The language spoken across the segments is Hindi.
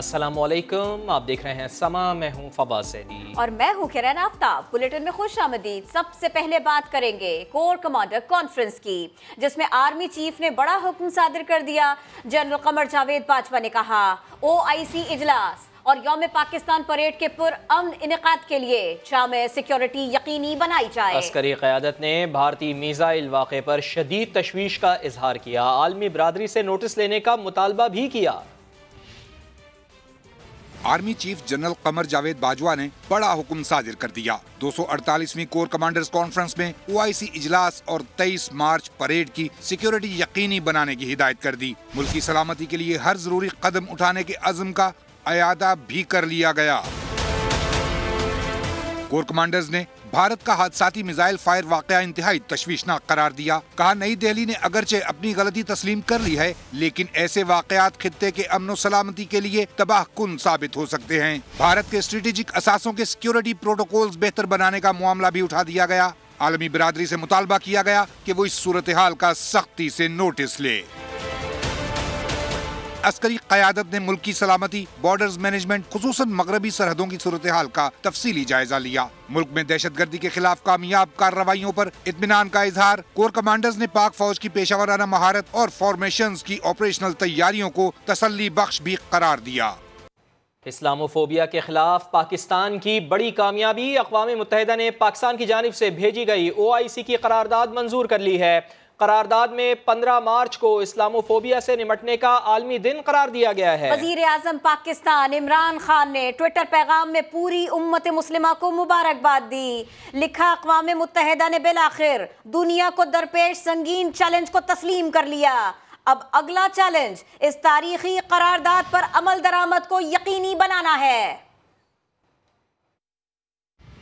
अस्सलामुअलैकुम, आप देख रहे हैं समा। मैं हूं फवाद सैदी और मैं हूं किरण आफ्ताब। बुलेटिन में खुश आमदीद। सबसे पहले बात करेंगे कोर कमांडर कॉन्फ्रेंस की, जिसमें आर्मी चीफ ने बड़ा हुक्म सादिर कर दिया। जनरल कमर जावेद बाजवा ने कहा OIC इजलास और यौम पाकिस्तान परेड के पुरअमन इनेकाद के लिए जामे सिक्योरिटी यकीनी बनाई जाए। अस्करी क़यादत ने भारतीय मीज़ाइल वाक़े पर शदीद तशवीश का इजहार किया। आलमी बरादरी से नोटिस लेने का मुतालबा भी किया। Army chief general Qamar Javed Bajwa ने बड़ा हुक्म सादिर कर दिया। 248वीं कोर कमांडर्स कॉन्फ्रेंस में OIC इजलास और 23 मार्च परेड की सिक्योरिटी यकीनी बनाने की हिदायत कर दी। मुल्क की सलामती के लिए हर जरूरी कदम उठाने के अज़्म का अयादा भी कर लिया गया। कोर कमांडर्स ने भारत का हादसाती मिसाइल फायर वाकया इंतहाई तशवीशनाक करार दिया। कहा, नई दिल्ली ने अगरचे अपनी गलती तस्लीम कर ली है, लेकिन ऐसे वाकयात खित्ते के अमन सलामती के लिए तबाहकुन साबित हो सकते हैं। भारत के स्ट्रेटेजिक असासों के सिक्योरिटी प्रोटोकॉल्स बेहतर बनाने का मामला भी उठा दिया गया। आलमी बिरादरी से मुतालबा किया गया कि वो इस सूरत हाल का सख्ती से नोटिस ले। अस्करी क़यादत ने मुल्क की सलामती, बॉर्डर्स मैनेजमेंट, खुसूसन मगरबी सरहदों की सूरत हाल का तफसीली जायजा लिया। मुल्क में दहशतगर्दी के खिलाफ कामयाब कार्रवाइयों पर इत्मीनान का इजहार। कोर कमांडर्स ने पाक फौज की पेशावराना महारत और फॉर्मेशंस की ऑपरेशनल तैयारियों को तसल्ली बख्श भी करार दिया। इस्लामोफोबिया के खिलाफ पाकिस्तान की बड़ी कामयाबी। अक़वाम मुत्तहिदा ने पाकिस्तान की जानिब से भेजी गई OIC की करारदाद मंजूर कर ली है। करारदाद में 15 मार्च को इस्लामोफोबिया से निमटने का आलमी दिन करार दिया गया है। वज़ीर आज़म पाकिस्तान इमरान खान ने ट्विटर पैगाम में पूरी उम्मत मुस्लिमा को मुबारकबाद दी। लिखा, अक़वाम मुत्तहिदा ने बिलाखिर दुनिया को दरपेश संगीन चैलेंज को तस्लीम कर लिया। अब अगला चैलेंज इस तारीखी करारदाद पर अमल दरामद को यकीनी बनाना है।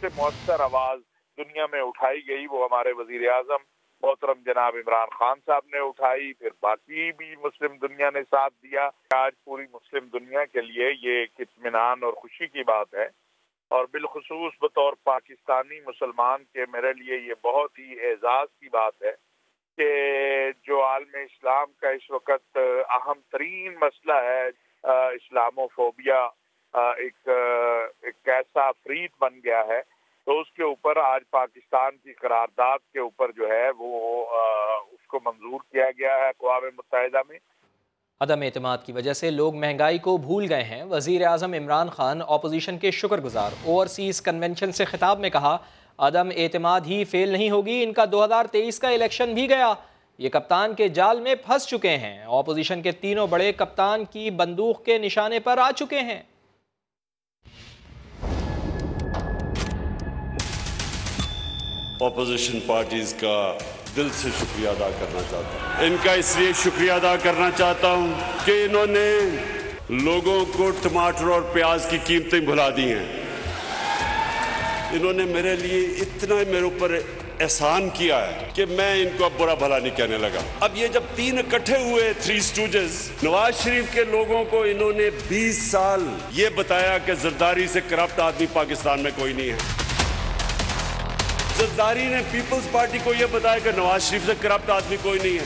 मुअस्सर आवाज दुनिया में उठाई गई, वो हमारे वज़ीर आज़म मोहतरम जनाब इमरान खान साहब ने उठाई, फिर बाकी भी मुस्लिम दुनिया ने साथ दिया। आज पूरी मुस्लिम दुनिया के लिए ये एक इत्मीनान और खुशी की बात है, और बिलखुसूस बतौर पाकिस्तानी मुसलमान के मेरे लिए ये बहुत ही एजाज की बात है कि जो आलम इस्लाम का इस वक्त अहम तरीन मसला है, इस्लामोफोबिया एक ऐसा फ्रीद बन गया है, तो उसके ऊपर आज पाकिस्तान की करारदाद के ऊपर जो है वो उसको मंजूर किया गया है अक़वाम मुत्तहिदा में। अदम एतमाद की वजह से लोग महंगाई को भूल गए हैं। वज़ीर आज़म इमरान खान ऑपोजिशन के शुक्रगुजार। ओवरसीज कन्वेंशन से खिताब में कहा, अदम एतमाद ही फेल नहीं होगी, इनका 2023 का इलेक्शन भी गया। ये कप्तान के जाल में फंस चुके हैं। ऑपोजिशन के तीनों बड़े कप्तान की बंदूक के निशाने पर आ चुके हैं। ऑपोजिशन पार्टीज का दिल से शुक्रिया अदा करना चाहता हूँ। इनका इसलिए शुक्रिया अदा करना चाहता हूँ कि इन्होंने लोगों को टमाटर और प्याज की कीमतें भुला दी हैं। इन्होंने मेरे लिए इतना मेरे ऊपर एहसान किया है कि मैं इनको अब बुरा भला नहीं कहने लगा। अब ये जब तीन इकट्ठे हुए, 3 स्टूजेस, नवाज शरीफ के लोगों को इन्होंने 20 साल ये बताया कि जरदारी से करप्ट आदमी पाकिस्तान में कोई नहीं है। जरदारी ने पीपल्स पार्टी को यह बताया कि नवाज शरीफ से करप्ट आदमी कोई नहीं है।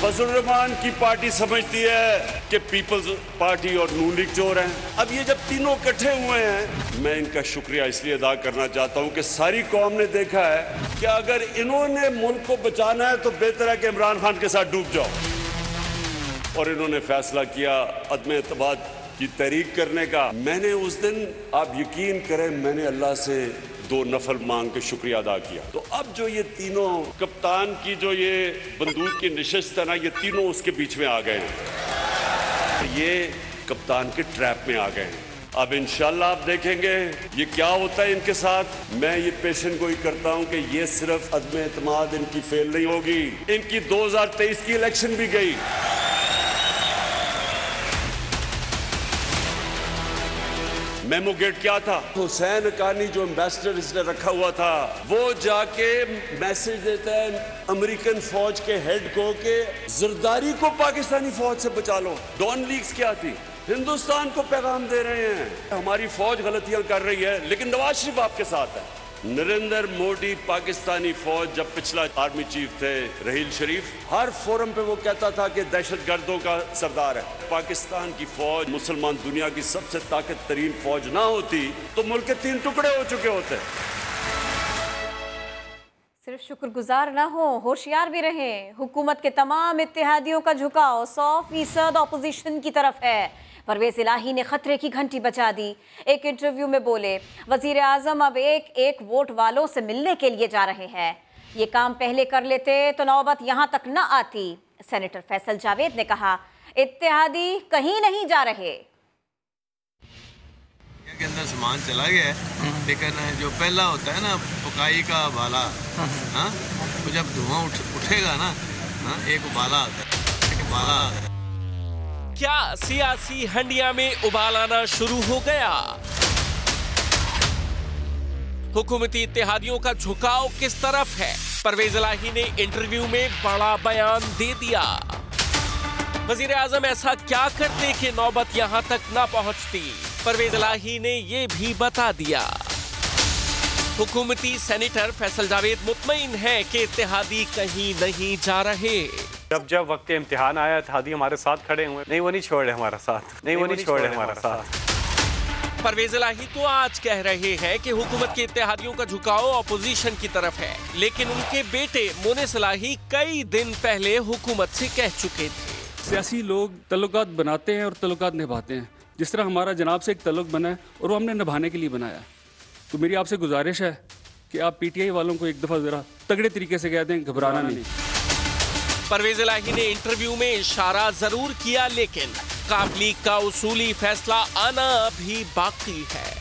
फजलुर रहमान की पार्टी समझती है कि पीपल्स पार्टी और नून लीग चोर हैं। अब ये जब तीनों इकट्ठे हुए हैं, मैं इनका शुक्रिया इसलिए अदा करना चाहता हूं कि सारी कौम ने देखा है कि अगर इन्होंने मुल्क को बचाना है तो बेहतर है कि इमरान खान के साथ डूब जाओ। और इन्होंने फैसला किया अदम एतमाद की तहरीक करने का। मैंने उस दिन, आप यकीन करें, मैंने अल्लाह से 2 नफल मांग के शुक्रिया अदा किया। तो अब जो ये तीनों कप्तान की जो ये बंदूक की नशिस्त है ना, ये तीनों उसके बीच में आ गए हैं। ये कप्तान के ट्रैप में आ गए हैं। अब इंशाल्लाह आप देखेंगे ये क्या होता है इनके साथ। मैं ये पेशन गोई करता हूं कि ये सिर्फ अदम एतमाद इनकी फेल नहीं होगी, इनकी 2023 की इलेक्शन भी गई। मेमो गेट क्या था? हुसैन हक्कानी जो एम्बेसडर इसने रखा हुआ था, वो जाके मैसेज देता है अमेरिकन फौज के हेड को कि जरदारी को पाकिस्तानी फौज से बचा लो। डॉन लीग्स क्या थी? हिंदुस्तान को पैगाम दे रहे हैं हमारी फौज गलतियां कर रही है, लेकिन नवाज शरीफ आपके साथ है। नरेंद्र मोदी पाकिस्तानी फौज, जब पिछला आर्मी चीफ थे रहील शरीफ, हर फोरम पे वो कहता था कि दहशतगर्दों का सरदार है। पाकिस्तान की फौज मुसलमान दुनिया की सबसे ताकत तरीन फौज ना होती तो मुल्क के 3 टुकड़े हो चुके होते। सिर्फ शुक्रगुजार ना हो, होशियार भी रहें। हुकूमत के तमाम इत्तेहादियों का झुकाव 100% ऑपोजिशन की तरफ है। परवेज इलाही ने खतरे की घंटी बजा दी। एक इंटरव्यू में बोले, वजीर आजम अब एक वोट वालों से मिलने के लिए जा रहे हैं। ये काम पहले कर लेते तो नौबत यहाँ तक न आती। सेनेटर फैसल जावेद ने कहा, इत्तेहादी कहीं नहीं जा रहे। के अंदर सामान चला गया है, लेकिन जो पहला होता है ना पकाई का उबाला, तो जब धुआं उठेगा ना, एक उबाला आता है, एक उबाला आता है। क्या सियासी हंडिया में उबाल आना शुरू हो गया? हुकूमती इत्तेहादियों का झुकाव किस तरफ है? परवेज इलाही ने इंटरव्यू में बड़ा बयान दे दिया। वजीर आजम ऐसा क्या करते कि नौबत यहां तक ना पहुंचती? परवेज इलाही ने ये भी बता दिया। हुकूमती सेनेटर फैसल जावेद मुतमईन है कि इत्तेहादी कहीं नहीं जा रहे। जब वक्त इम्तिहान आया, इत्तेहादी हमारे साथ खड़े हुए, नहीं वो नहीं छोड़ रहे हमारा साथ, नहीं वो नहीं छोड़ रहे हमारा साथ। परवेज इलाही तो आज कह रहे हैं कि हुकूमत के इत्तेहादियों का झुकाव ऑपोजिशन की तरफ है, लेकिन उनके बेटे मोनिस इलाही कई दिन पहले हुकूमत से कह चुके थे। सियासी लोग तल्लुकात बनाते हैं और तल्लुकात निभाते हैं। जिस तरह हमारा जनाब से एक तल्लुक बना है और वो हमने निभाने के लिए बनाया। तो मेरी आपसे गुजारिश है कि आप पीटीआई वालों को एक दफ़ा ज़रा तगड़े तरीके से कह दें, घबराना नहीं। परवेज इलाही ने इंटरव्यू में इशारा जरूर किया, लेकिन काफ लीग का उसूली फैसला आना अभी बाकी है।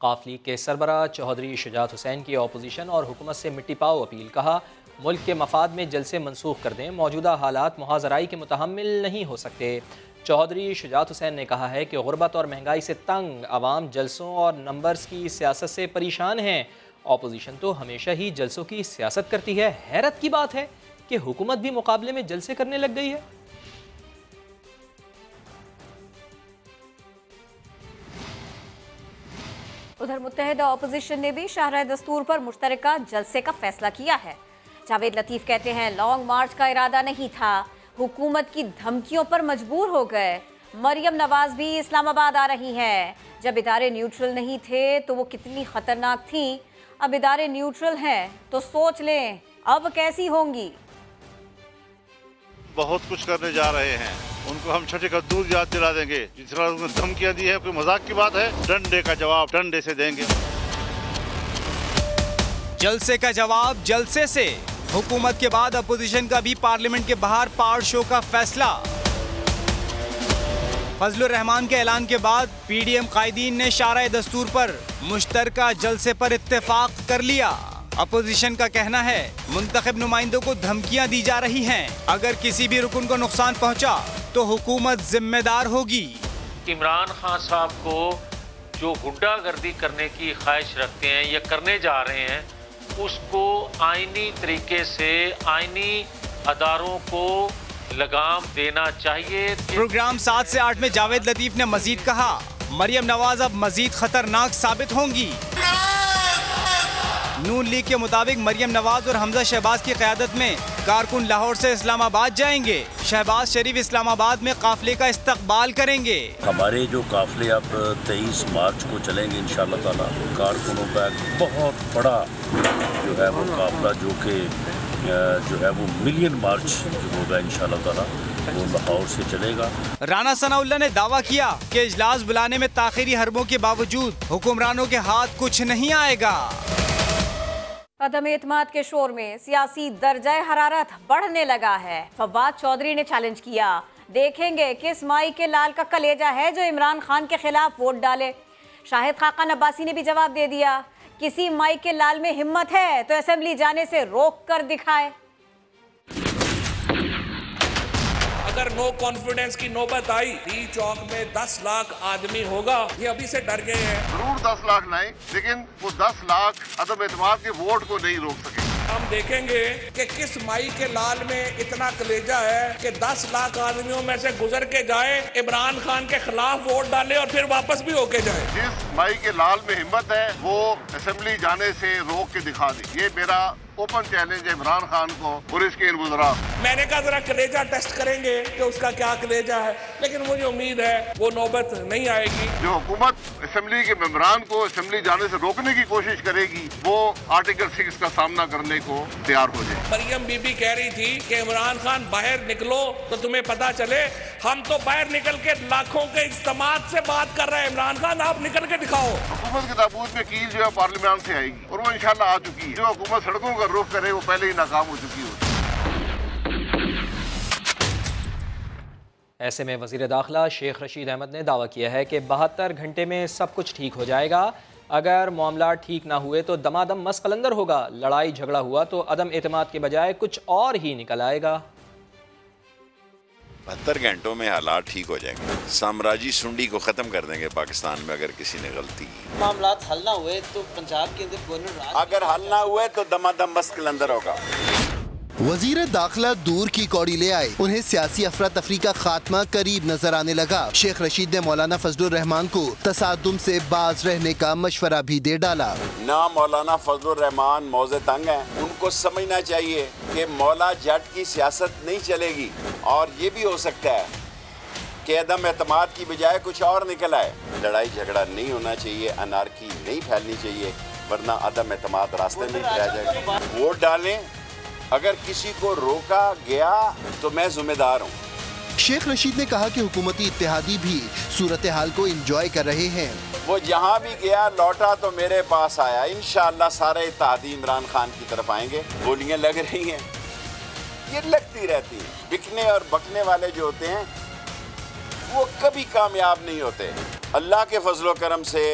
काफ लीग के सरबराह चौधरी शुजात हुसैन की अपोजिशन और हुकूमत से मिट्टी पाओ अपील। कहा, मुल्क के मफाद में जलसे मनसूख कर दें, मौजूदा हालात मुहाजराई के मुतहम्मिल नहीं हो सकते। चौधरी शुजात हुसैन ने कहा है कि गुर्बत और महंगाई से तंग आवाम जलसों और नंबर्स की सियासत से परेशान हैं। ऑपोजिशन तो हमेशा ही जलसों की सियासत करती है। हैरत की बात है कि हुकूमत भी मुकाबले में जलसे करने लग गई है। उधर मुत्तहिदा ऑपोजिशन ने भी शाहराह दस्तूर पर मुश्तरका जलसे का फैसला किया है। जावेद लतीफ कहते हैं, लॉन्ग मार्च का इरादा नहीं था, हुकूमत की धमकियों पर मजबूर हो गए। मरियम नवाज भी इस्लामाबाद आ रही हैं। जब इदारे न्यूट्रल नहीं थे तो वो कितनी खतरनाक थी, अब इदारे न्यूट्रल हैं तो सोच लें अब कैसी होंगी। बहुत कुछ करने जा रहे हैं, उनको हम छठे का दूध याद दिला देंगे। जिस तरह उन्होंने धमकियां दी है, कोई मजाक की बात है? डंडे का जवाब डंडे से देंगे। जलसे का जवाब जलसे से। हुकूमत के बाद अपोजिशन का भी पार्लियामेंट के बाहर पावर शो का फैसला। फजलुर रहमान के ऐलान के बाद पीडीएम कायदीन ने शाहराह दस्तूर पर मुश्तरका जलसे पर इत्तेफाक कर लिया। अपोजिशन का कहना है, मुंतखब नुमाइंदों को धमकियां दी जा रही हैं। अगर किसी भी रुकन को नुकसान पहुंचा तो हुकूमत जिम्मेदार होगी। इमरान खान साहब को जो गुंडागर्दी करने की ख्वाहिश रखते हैं या करने जा रहे हैं, उसको आईनी तरीके से आईनी अदारों को लगाम देना चाहिए। प्रोग्राम 7 से 8 में जावेद लतीफ ने मजीद कहा, मरियम नवाज अब मजीद खतरनाक साबित होंगी। नून लीग के मुताबिक मरियम नवाज और हमजा शहबाज की क़यादत में कारकुन लाहौर से इस्लामाबाद जाएंगे। शहबाज शरीफ इस्लामाबाद में काफिले का इस्तकबाल करेंगे। हमारे जो काफिले अब 23 मार्च को चलेंगे इंशाअल्लाह ताला, कारकुनों का एक बहुत बड़ा जो है वो काफिला जो है वो मिलियन मार्च जो होगा इंशाअल्लाह ताला, वो लाहौर से चलेगा। राना सनाउल्लाह ने दावा किया कि इजलास बुलाने में ताखिरी हरबों के बावजूद हुक्मरानों के हाथ कुछ नहीं आएगा। अदम एतमाद के शोर में सियासी दर्जा हरारत बढ़ने लगा है। फवाद चौधरी ने चैलेंज किया, देखेंगे किस माई के लाल का कलेजा है जो इमरान खान के खिलाफ वोट डाले। शाहिद खाकान अब्बासी ने भी जवाब दे दिया, किसी माई के लाल में हिम्मत है तो असेंबली जाने से रोक कर दिखाए। अगर नो कॉन्फिडेंस की नौबत आई, डी चौक में 10 लाख आदमी होगा, ये अभी से डर गए हैं। जरूर 10 लाख लाए, लेकिन वो 10 लाख अदम एतमाद के वोट को नहीं रोक सके। हम देखेंगे कि किस माई के लाल में इतना कलेजा है कि 10 लाख आदमियों में से गुजर के जाए, इमरान खान के खिलाफ वोट डाले और फिर वापस भी होके जाए। जिस माई के लाल में हिम्मत है वो असेंबली जाने से रोक के दिखा दे। ये मेरा ओपन चैलेंज है इमरान खान को और इसके इन गुजरात। मैंने कहा जरा कलेजा टेस्ट करेंगे कि उसका क्या कलेजा है, लेकिन मुझे उम्मीद है वो नौबत नहीं आएगी। जो हुकूमत असेंबली के मेंबरान को असेंबली जाने से रोकने की कोशिश करेगी वो आर्टिकल 6 का सामना करने को तैयार हो जाए। मरियम बीबी कह रही थी कि इमरान खान बाहर निकलो तो तुम्हें पता चले। हम तो बाहर निकल के लाखों के इज्तिमात से बात कर रहे हैं। इमरान खान आप निकल के दिखाओ। हुकूमत के ताबूत में कील जो है पार्लियामेंट से आएगी और वो इंशाल्लाह आ चुकी है। जो हुकूमत सड़कों का रुख करे वो पहले ही नाकाम हो चुकी होती। ऐसे में वज़ीर दाखिला शेख रशीद अहमद ने दावा किया है कि 72 घंटे में सब कुछ ठीक हो जाएगा। अगर मामला ठीक ना हुए तो दमादम मस कलंदर होगा। लड़ाई झगड़ा हुआ तो अदम एतमाद के बजाय कुछ और ही निकल आएगा। 72 घंटों में हालात ठीक हो जाएंगे। साम्राज्य सुंडी को खत्म कर देंगे पाकिस्तान में अगर किसी ने गलती की। मामला हल ना हुए तो पंजाब के अंदर गवर्नर अगर हल ना हुए तो दमादम मस कलंदर होगा। वजीर दाखिला दूर की कौड़ी ले आए। उन्हें सियासी अफरा तफरी का खात्मा करीब नजर आने लगा। शेख रशीद ने मौलाना फजलुर रहमान को तसादुम से बाज रहने का मशवरा भी दे डाला। ना मौलाना फजलुर रहमान मौजे तंग हैं, उनको समझना चाहिए कि मौला जट की सियासत नहीं चलेगी और ये भी हो सकता है कि अदम एतमाद की बजाय कुछ और निकल आए। लड़ाई झगड़ा नहीं होना चाहिए, अनारकी नहीं फैलनी चाहिए, वरना अदम एतमाद रास्ते में रह जाएगा। वोट डालें, अगर किसी को रोका गया तो मैं जिम्मेदार हूँ। शेख रशीद ने कहा कि हुकूमती इत्तेहादी भी सूरत हाल को इंजॉय कर रहे हैं। वो जहाँ भी गया लौटा तो मेरे पास आया। इंशाअल्लाह सारे इत्तेहादी इमरान खान की तरफ आएंगे। गोलियां लग रही हैं, ये लगती रहती हैं। बिकने और बकने वाले जो होते हैं वो कभी कामयाब नहीं होते। अल्लाह के फजलो करम से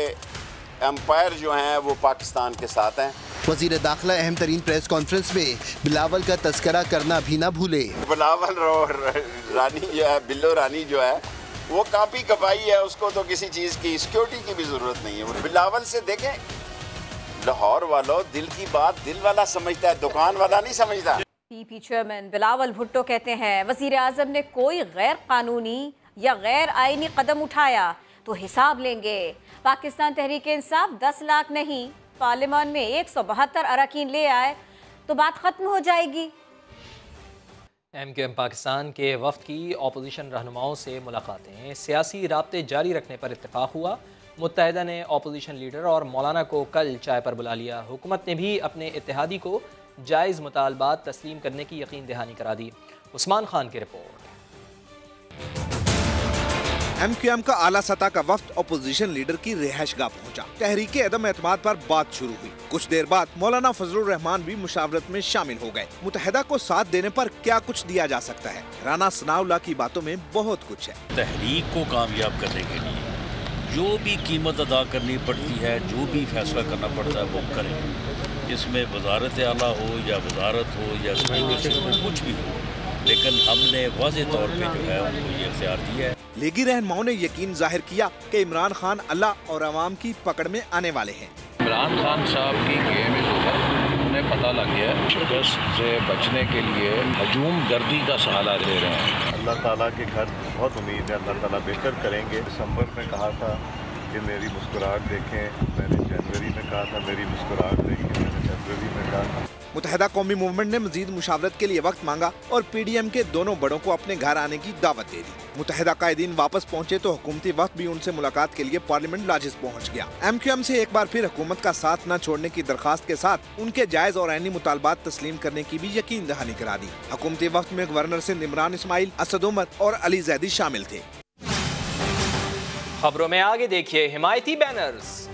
एम्पायर जो हैं वो पाकिस्तान के साथ हैं। वजीर दाखिला अहम तरीन प्रेस कॉन्फ्रेंस में बिलावल का तस्करा करना भी न भूले। बिलावल रानी जो है, बिल्लो रानी जो है, वो कापी कपाई है, उसको तो किसी चीज की सिक्योरिटी की भी जरूरत नहीं है। बिलावल से देखें, लाहौर वालों दिल की बात दिल वाला समझता है, दुकान वाला नहीं समझता। पीपी चेयरमैन बिलावल भुट्टो कहते हैं वजीर आजम ने कोई गैर कानूनी या गैर आईनी कदम उठाया तो हिसाब लेंगे। पाकिस्तान तहरीक इंसाफ 10 लाख नहीं, पार्लियामान में 172 अरकान ले आए तो बात खत्म हो जाएगी। MQM पाकिस्तान के वफ्द की ऑपोजिशन रहनुमाओं से मुलाकातें, सियासी राब्ते जारी रखने पर इत्तेफाक हुआ। मुत्तहिदा ने ऑपोजिशन लीडर और मौलाना को कल चाय पर बुला लिया। हुकूमत ने भी अपने इत्तेहादी को जायज़ मुतालबात तस्लीम करने की यकीन दहानी करा दी। उस्मान खान की रिपोर्ट। MQM का आला सतह का वफ्द अपोजिशन लीडर की रिहाइशगाह पहुंचा। तहरीके अदम एतमाद पर बात शुरू हुई। कुछ देर बाद मौलाना फजलुर रहमान भी मुशावरत में शामिल हो गए। मुत्तहिदा को साथ देने पर क्या कुछ दिया जा सकता है? राना सनाउल्लाह की बातों में बहुत कुछ है। तहरीक को कामयाब करने के लिए जो भी कीमत अदा करनी पड़ती है, जो भी फैसला करना पड़ता है वो करें। इसमें वजारत आला हो या वजारत हो या स्पीकरशिप हो, कुछ भी हो, लेकिन हमने वाज़े तौर पे जो है उनको ये इख्तियार दिया है। लीगी रहनुमाओं ने यकीन जाहिर किया कि इमरान खान अल्लाह और अवाम की पकड़ में आने वाले हैं। इमरान खान साहब की गेम उन्हें पता लग गया है। शिकस्त से बचने के लिए हजूम गर्दी का सहारा ले रहे हैं। अल्लाह ताला के घर बहुत उम्मीद है, अल्लाह ताला बेहतर करेंगे। दिसंबर में कहा था कि मेरी मुस्कुराहट देखें, मैंने जनवरी में कहा था मेरी मुस्कुराहट देखें, मैंने फरवरी में कहा था। मुत्तहिदा कौमी मूवमेंट ने मजीद मुशावरत के लिए वक्त मांगा और PDM के दोनों बड़ों को अपने घर आने की दावत दे दी। मुत्तहिदा कायदीन वापस पहुंचे तो हुकूमती वक्त भी उनसे मुलाकात के लिए पार्लियामेंट लाजिस पहुंच गया। MQM से एक बार फिर हुकूमत का साथ न छोड़ने की दरखास्त के साथ उनके जायज और ऐनी मुतालबात तस्लीम करने की भी यकीन दहानी करा दी। हुकूमती वक्त में गवर्नर सिंध इमरान इस्माइल, असद उमर और अली जैदी शामिल थे। खबरों में आगे देखिए हिमायती बैनर्स।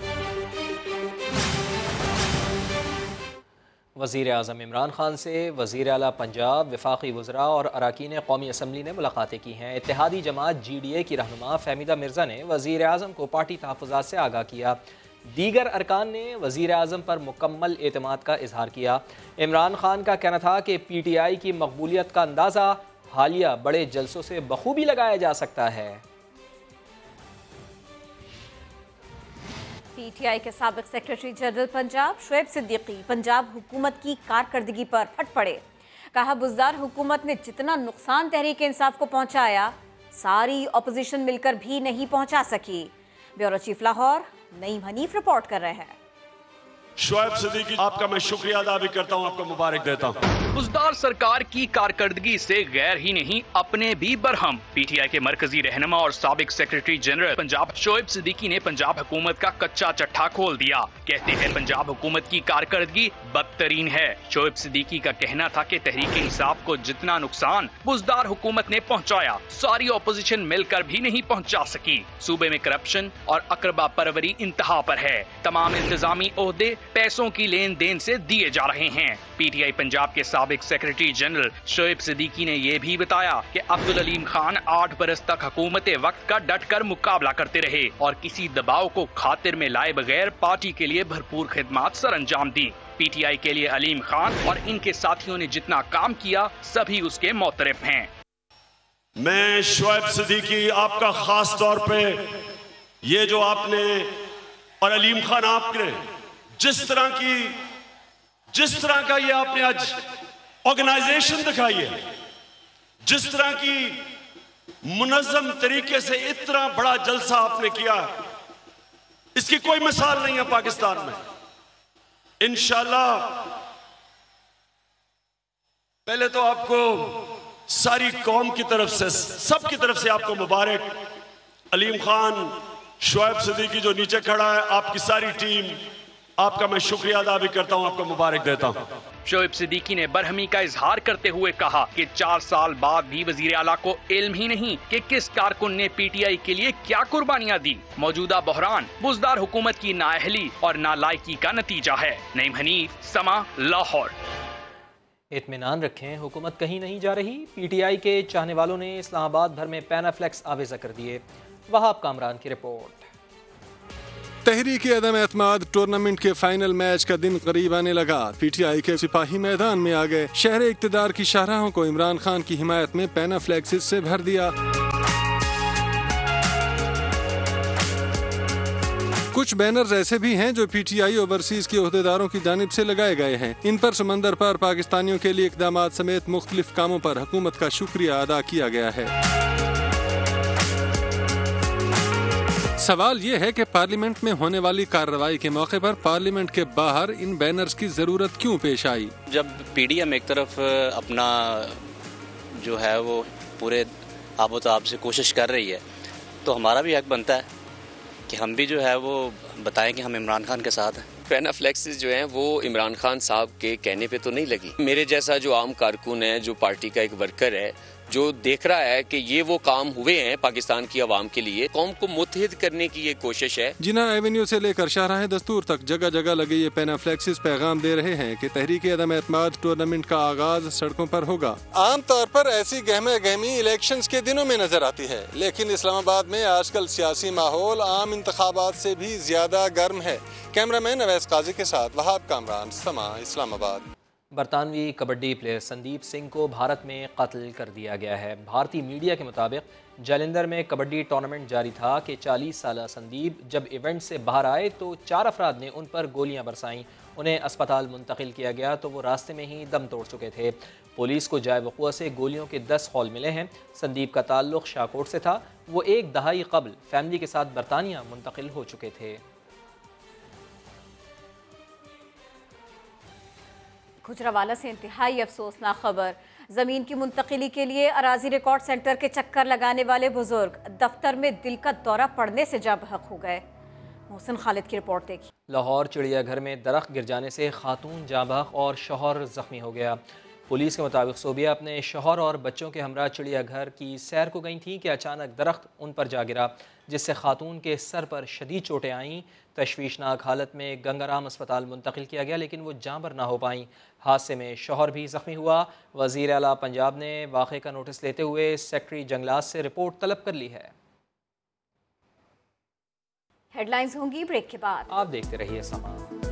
वज़ीर आज़म इमरान खान से वज़ीर आला पंजाब, वफाकी वज़रा और अरकान कौमी असम्बली ने मुलाकातें की हैं। इत्तेहादी जमात GDA की रहनुमा फहमीदा मिर्ज़ा ने वज़ीर आज़म को पार्टी तहफ़्फ़ुज़ात से आगाह किया। दीगर अरकान ने वज़ीर आज़म पर मुकम्मल एतमाद का इजहार किया। इमरान खान का कहना था कि PTI की मकबूलियत का अंदाज़ा हालिया बड़े जलसों से बखूबी लगाया जा सकता है। पीटीआई के साबिक सेक्रेटरी जनरल पंजाब शोएब सिद्दीकी पंजाब हुकूमत की कारकर्दगी पर फट पड़े। कहा, बुज़दार हुकूमत ने जितना नुकसान तहरीक इंसाफ को पहुंचाया, सारी अपोजिशन मिलकर भी नहीं पहुंचा सकी। Bureau chief Lahore Naeem Hanif report कर रहे हैं। शोएब सिद्दीकी, आपका मैं शुक्रिया अदा भी करता हूँ, आपको मुबारक देता हूँ। बुज़दार सरकार की कारकर्दगी से गैर ही नहीं अपने भी बरहम। पीटीआई के मरकजी रहनुमा और साबिक सेक्रेटरी जनरल पंजाब शोएब सिद्दीकी ने पंजाब हुकूमत का कच्चा चट्टा खोल दिया। कहते हैं पंजाब हुकूमत की कारकर्दगी बदतरीन है। शोएब सिद्दीकी का कहना था कि तहरीक इंसाफ को जितना नुकसान बुज़दार हुकूमत ने पहुँचाया, सारी अपोजिशन मिलकर भी नहीं पहुँचा सकी। सूबे में करप्शन और अकरबा परवरी इंतहा पर है। तमाम इंतजामी ओहदे पैसों की लेन देन से दिए जा रहे हैं। पीटीआई पंजाब के साबिक सेक्रेटरी जनरल शोएब सिद्दीकी ने यह भी बताया कि अब्दुल अलीम खान 8 बरस तक हुकूमत वक्त का डटकर मुकाबला करते रहे और किसी दबाव को खातिर में लाए बगैर पार्टी के लिए भरपूर खिदमत सरअंजाम दी। पीटीआई के लिए अलीम खान और इनके साथियों ने जितना काम किया सभी उसके मोतरफ हैं। मैं शोएब सिद्दीकी आपका खास तौर पे ये जो आपने और अलीम खान आपने जिस तरह का ये आपने आज ऑर्गेनाइजेशन दिखाई है, जिस तरह की मुनज़्ज़म तरीके से इतना बड़ा जलसा आपने किया, इसकी कोई मिसाल नहीं है पाकिस्तान में। इंशाअल्लाह पहले तो आपको सारी कौम की तरफ से, सबकी तरफ से आपको मुबारक। अलीम खान, शोएब सिद्दीकी जो नीचे खड़ा है, आपकी सारी टीम, आपका मैं शुक्रिया अदा भी करता हूं, आपको मुबारक देता हूं। शोएब सिद्दीकी ने बरहमी का इजहार करते हुए कहा कि 4 साल बाद भी वजीर आला को इल्म ही नहीं कि किस कारकुन ने पीटीआई के लिए क्या कुर्बानियां दी। मौजूदा बहरान बुज़दार हुकूमत की नाअहली और नालायकी का नतीजा है। नईम हनीफ, समा, लाहौर। इत्मीनान रखें, हुकूमत कहीं नहीं जा रही। पीटीआई के चाहने वालों ने इस्लामाबाद भर में पैनाफ्लेक्स आवेजा कर दिए। वहाब कामरान की रिपोर्ट। तहरीक अदम एतमाद टूर्नामेंट के फाइनल मैच का दिन करीब आने लगा। पीटीआई के सिपाही मैदान में आ गए। शहर इक्तदार की शाहराहों को इमरान खान की हिमायत में पैनाफ्लेक्सिस से भर दिया। कुछ बैनर्स ऐसे भी हैं जो पीटीआई ओवरसीज के ओहदेदारों की जानिब से लगाए गए हैं। इन पर समंदर पार पाकिस्तानियों के लिए इकदामात समेत मुख्तलिफ कामों पर हुकूमत का शुक्रिया अदा किया गया है। सवाल ये है कि पार्लियामेंट में होने वाली कार्रवाई के मौके पर पार्लियामेंट के बाहर इन बैनर्स की जरूरत क्यों पेश आई? जब पीडीएम एक तरफ अपना जो है वो पूरे आबोताब से कोशिश कर रही है, तो हमारा भी हक बनता है कि हम भी जो है वो बताएं कि हम इमरान खान के साथ हैं। पैनाफ्लेक्सिस जो हैं वो इमरान खान साहब के कहने पे तो नहीं लगी। मेरे जैसा जो आम कारकुन है, जो पार्टी का एक वर्कर है, जो देख रहा है कि ये वो काम हुए हैं पाकिस्तान की आवाम के लिए, कौम को मुत्तहिद करने की ये कोशिश है। जिना एवेन्यू से लेकर शाहराह दस्तूर तक जगह जगह लगे ये पैनाफ्लेक्सिस पैगाम दे रहे हैं कि तहरीक अदम एतमाद टूर्नामेंट का आगाज सड़कों पर होगा। आम तौर पर ऐसी गहमा गहमी इलेक्शंस के दिनों में नजर आती है, लेकिन इस्लामाबाद में आजकल सियासी माहौल आम इंतखाबात से भी ज्यादा गर्म है। कैमरामैन अवैस काजी के साथ वहाब कामरान, समा, इस्लामाबाद। बरतानवी कबड्डी प्लेयर संदीप सिंह को भारत में कत्ल कर दिया गया है। भारतीय मीडिया के मुताबिक जालंधर में कबड्डी टूर्नामेंट जारी था कि 40 साला संदीप जब इवेंट से बाहर आए तो 4 अफराद ने उन पर गोलियां बरसाईं। उन्हें अस्पताल मुंतकिल किया गया तो वो रास्ते में ही दम तोड़ चुके थे। पुलिस को जाए वक़ुआ से गोलियों के 10 हॉल मिले हैं। संदीप का ताल्लुक शाहकोट से था। वो 1 दहाई कबल फैमिली के साथ बरतानिया मुंतकिल हो चुके थे। गुजरावाला से इंतहाई अफसोसनाक खबर। ज़मीन की मुंतकिली के लिए अराजी रिकॉर्ड सेंटर के चक्कर लगाने वाले बुजुर्ग दफ्तर में दिल का दौरा पड़ने से जा बहक हो गए। मोहसिन खालिद की रिपोर्ट देखिए। लाहौर चिड़ियाघर में दरख्त गिर जाने से खातून जाँ बहक और शौहर जख्मी हो गया। पुलिस के मुताबिक सोबिया अपने शौहर और बच्चों के हमरा चिड़ियाघर की सैर को गई थी कि अचानक दरख्त उन पर जा गिरा, जिससे खातून के सर पर शदीद चोटें आईं। तशवीशनाक हालत में गंगाराम अस्पताल मुंतकिल किया गया, लेकिन वो जाँबर ना हो पाई। हादसे में शौहर भी जख्मी हुआ। वज़ीर आला पंजाब ने वाक़े का नोटिस लेते हुए सेक्रेटरी जंगलात से रिपोर्ट तलब कर ली है। हेडलाइंस होंगी ब्रेक के बाद। आप देखते रहिए समा।